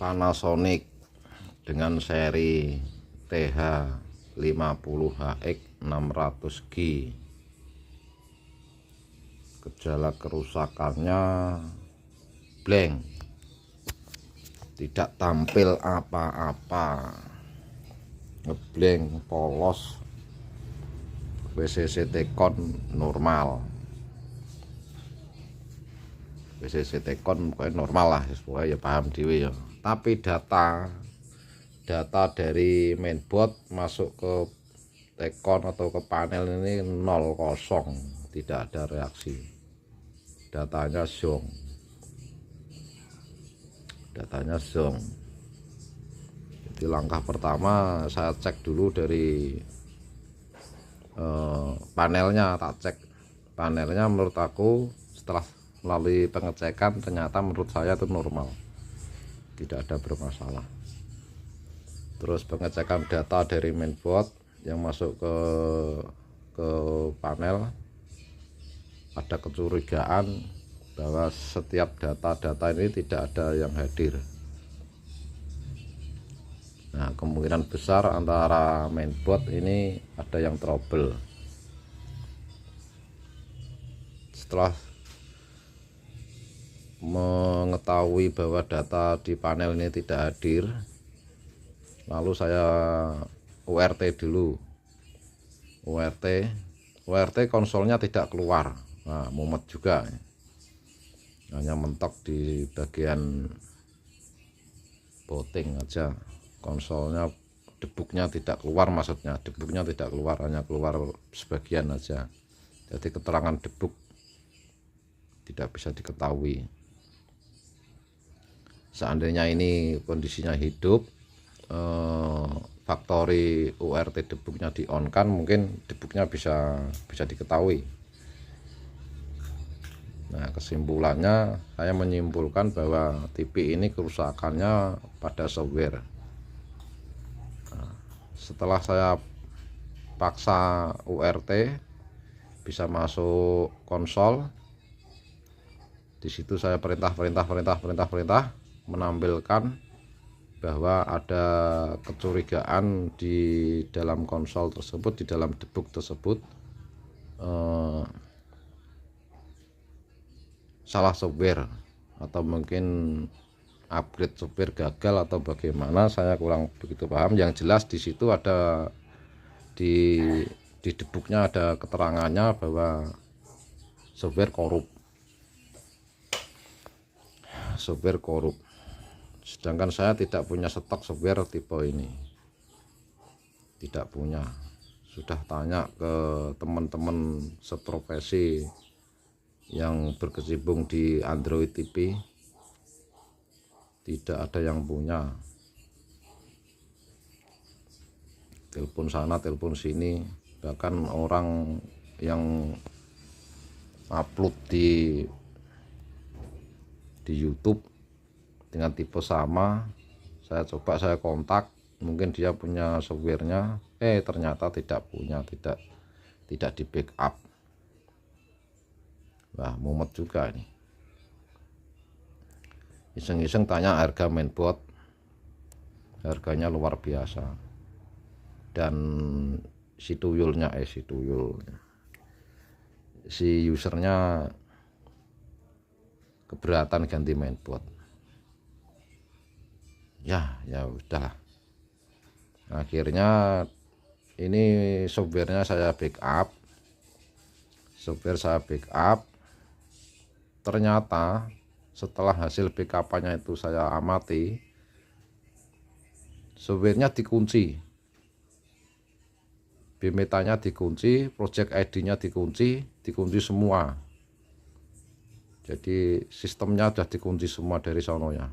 Panasonic dengan seri TH50HX 600G. Gejala kerusakannya blank, tidak tampil apa-apa, ngeblank, polos. WCC T-Con normal, WCC T-Con pokoknya normal lah, pokoknya ya paham dewe ya. Tapi data dari mainboard masuk ke T-Con atau ke panel ini 0, kosong, tidak ada reaksi. Datanya zong, Jadi langkah pertama saya cek dulu dari panelnya. Tak cek panelnya, menurut aku setelah melalui pengecekan ternyata menurut saya itu normal, tidak ada bermasalah. Terus pengecekan data dari mainboard yang masuk ke panel, ada kecurigaan bahwa setiap data ini tidak ada yang hadir. Nah, kemungkinan besar antara mainboard ini ada yang trouble. Setelah mengetahui bahwa data di panel ini tidak hadir, lalu saya URT dulu. URT konsolnya tidak keluar. Nah, mumet juga, hanya mentok di bagian booting aja. Konsolnya debugnya tidak keluar, maksudnya debugnya tidak keluar, hanya keluar sebagian aja. Jadi keterangan debug tidak bisa diketahui. Seandainya ini kondisinya hidup, factory URT debugnya di on kan, mungkin debugnya bisa diketahui. Nah, kesimpulannya saya menyimpulkan bahwa TV ini kerusakannya pada software. Setelah saya paksa URT bisa masuk konsol, di situ saya perintah menampilkan bahwa ada kecurigaan di dalam konsol tersebut, di dalam debug tersebut, salah software atau mungkin upgrade software gagal atau bagaimana, saya kurang begitu paham. Yang jelas di situ ada di debugnya ada keterangannya bahwa software korup. Sedangkan saya tidak punya stok software tipe ini, tidak punya. Sudah tanya ke teman-teman seprofesi yang berkecimpung di Android TV, tidak ada yang punya. Telepon sana telepon sini, bahkan orang yang upload di YouTube dengan tipe sama, saya kontak, mungkin dia punya softwarenya, ternyata tidak punya, tidak di backup. Wah, mumet juga ini. Iseng-iseng tanya harga mainboard, harganya luar biasa. Dan si usernya keberatan ganti mainboard. Ya udah. Akhirnya ini softwarenya saya backup. Ternyata setelah hasil backup-nya itu saya amati, softwarenya dikunci, bmetanya dikunci, project ID-nya dikunci semua. Jadi sistemnya sudah dikunci semua dari sononya.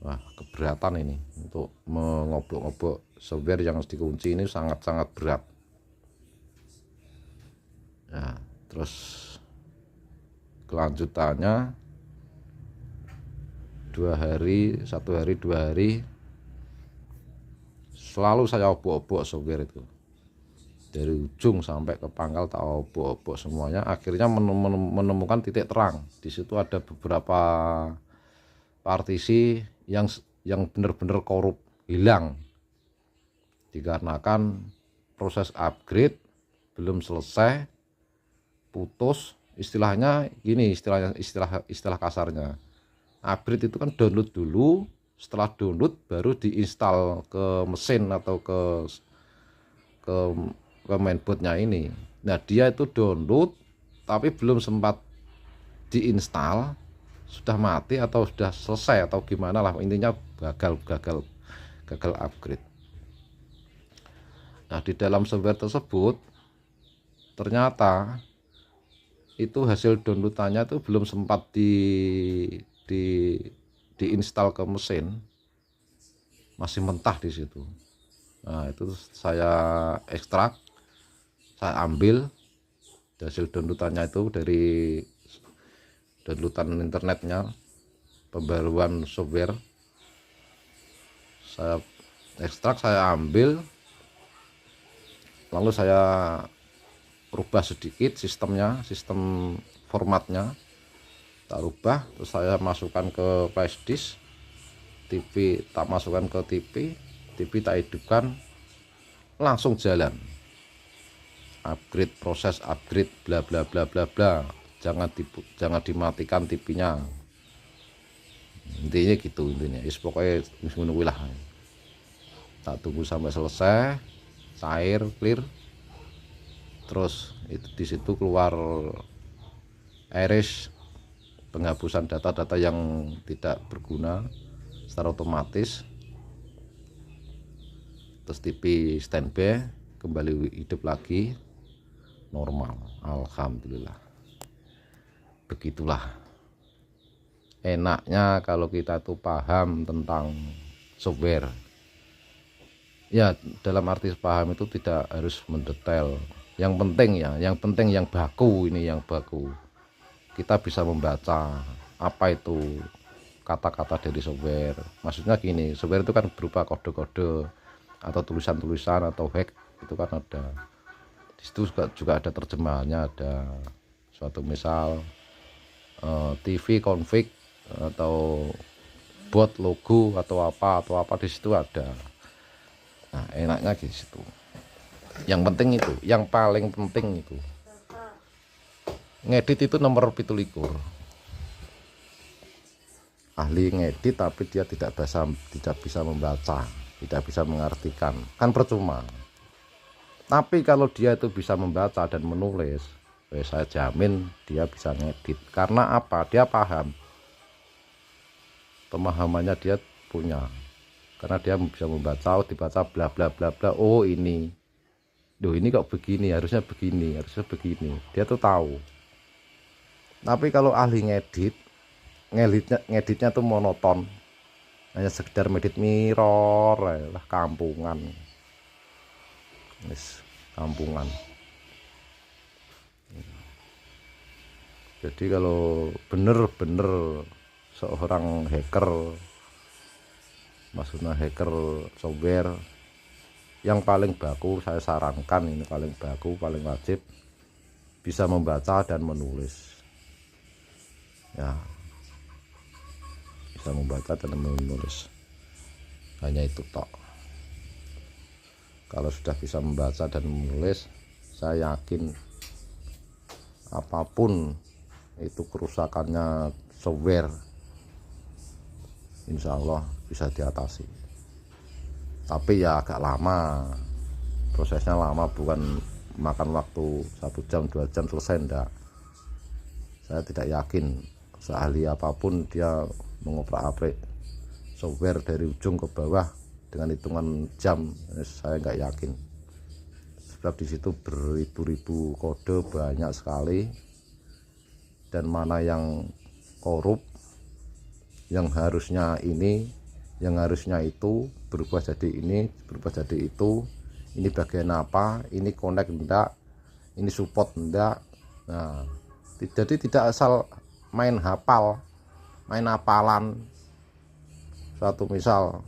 Wah, keberatan ini untuk mengobok-obok software yang dikunci ini, sangat-sangat berat. Nah, terus kelanjutannya 2 hari selalu saya obok-obok software itu, dari ujung sampai ke pangkal tak obok-obok semuanya. Akhirnya menemukan titik terang. Di situ ada beberapa partisi yang benar-benar korup hilang, dikarenakan proses upgrade belum selesai, putus. Istilahnya gini, istilah kasarnya, upgrade itu kan download dulu, setelah download baru diinstal ke mesin atau ke mainboardnya ini. Nah, dia itu download tapi belum sempat diinstal, sudah mati atau sudah selesai atau gimana lah, intinya gagal upgrade. Nah, di dalam software tersebut ternyata itu hasil downloadannya itu belum sempat diinstal ke mesin, masih mentah di situ. Nah, itu saya ekstrak, saya ambil hasil downloadannya itu dari downloadan internetnya, pembaruan software. Saya ekstrak, saya ambil, lalu saya rubah sedikit sistemnya, sistem formatnya tak rubah, terus saya masukkan ke flash disk, TV tak masukkan ke TV tak hidupkan, langsung jalan upgrade, proses upgrade bla bla bla bla bla. Jangan dimatikan TV-nya, intinya gitu. Intinya pokoknya menunggu lah, tak tunggu sampai selesai, cair, clear. Terus itu di situ keluar erase, penghapusan data-data yang tidak berguna secara otomatis. Terus TV standby, kembali hidup lagi normal. Alhamdulillah. Begitulah enaknya kalau kita tuh paham tentang software. Ya, dalam arti paham itu tidak harus mendetail. Yang penting yang baku, ini yang baku. Kita bisa membaca apa itu kata-kata dari software. Maksudnya gini, software itu kan berupa kode-kode atau tulisan-tulisan atau hack, itu kan ada. Di situ juga ada terjemahannya, ada suatu misal TV config atau buat logo atau apa di situ ada. Nah, enaknya di situ. Yang penting itu, yang paling penting itu ngedit itu nomor 17. Ahli ngedit tapi dia tidak bisa membaca, tidak bisa mengartikan, kan percuma. Tapi kalau dia itu bisa membaca dan menulis, saya jamin dia bisa ngedit. Karena apa? Dia paham, pemahamannya dia punya, karena dia bisa membaca, dibaca bla bla bla bla, oh ini kok begini, harusnya begini, dia tuh tahu. Tapi kalau ahli ngeditnya tuh monoton, hanya sekedar ngedit mirror lah, kampungan. Kampungan. Jadi kalau bener-bener seorang hacker, maksudnya hacker software, yang paling baku saya sarankan, ini paling baku, paling wajib, bisa membaca dan menulis. Ya, bisa membaca dan menulis, hanya itu tok. Kalau sudah bisa membaca dan menulis, saya yakin apapun itu kerusakannya software, insya Allah bisa diatasi. Tapi ya agak lama, prosesnya lama, bukan makan waktu 1 jam 2 jam selesai, enggak. Saya tidak yakin seahli apapun dia mengoprak-aprik software dari ujung ke bawah dengan hitungan jam, saya nggak yakin. Sebab di situ beribu-ribu kode, banyak sekali, dan mana yang korup, yang harusnya ini, yang harusnya itu, berubah jadi ini, berubah jadi itu, ini bagian apa, ini connect enggak, ini support enggak. Nah, jadi tidak asal main hafalan. Suatu misal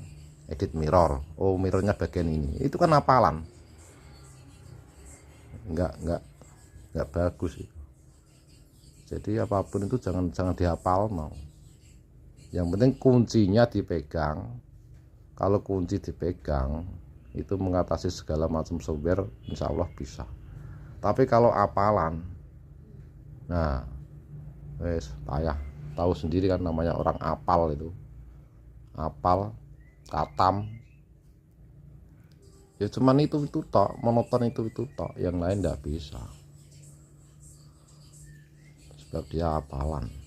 edit mirror, oh mirrornya bagian ini, itu kan hafalan, enggak bagus itu. Jadi apapun itu jangan dihafal mau. Yang penting kuncinya dipegang. Kalau kunci dipegang itu mengatasi segala macam software, insya Allah bisa. Tapi kalau apalan, nah wes payah. Tahu sendiri kan namanya orang apal itu, apal katam ya, cuman itu tok, monoton itu tok, yang lain nggak bisa sebab dia apalan.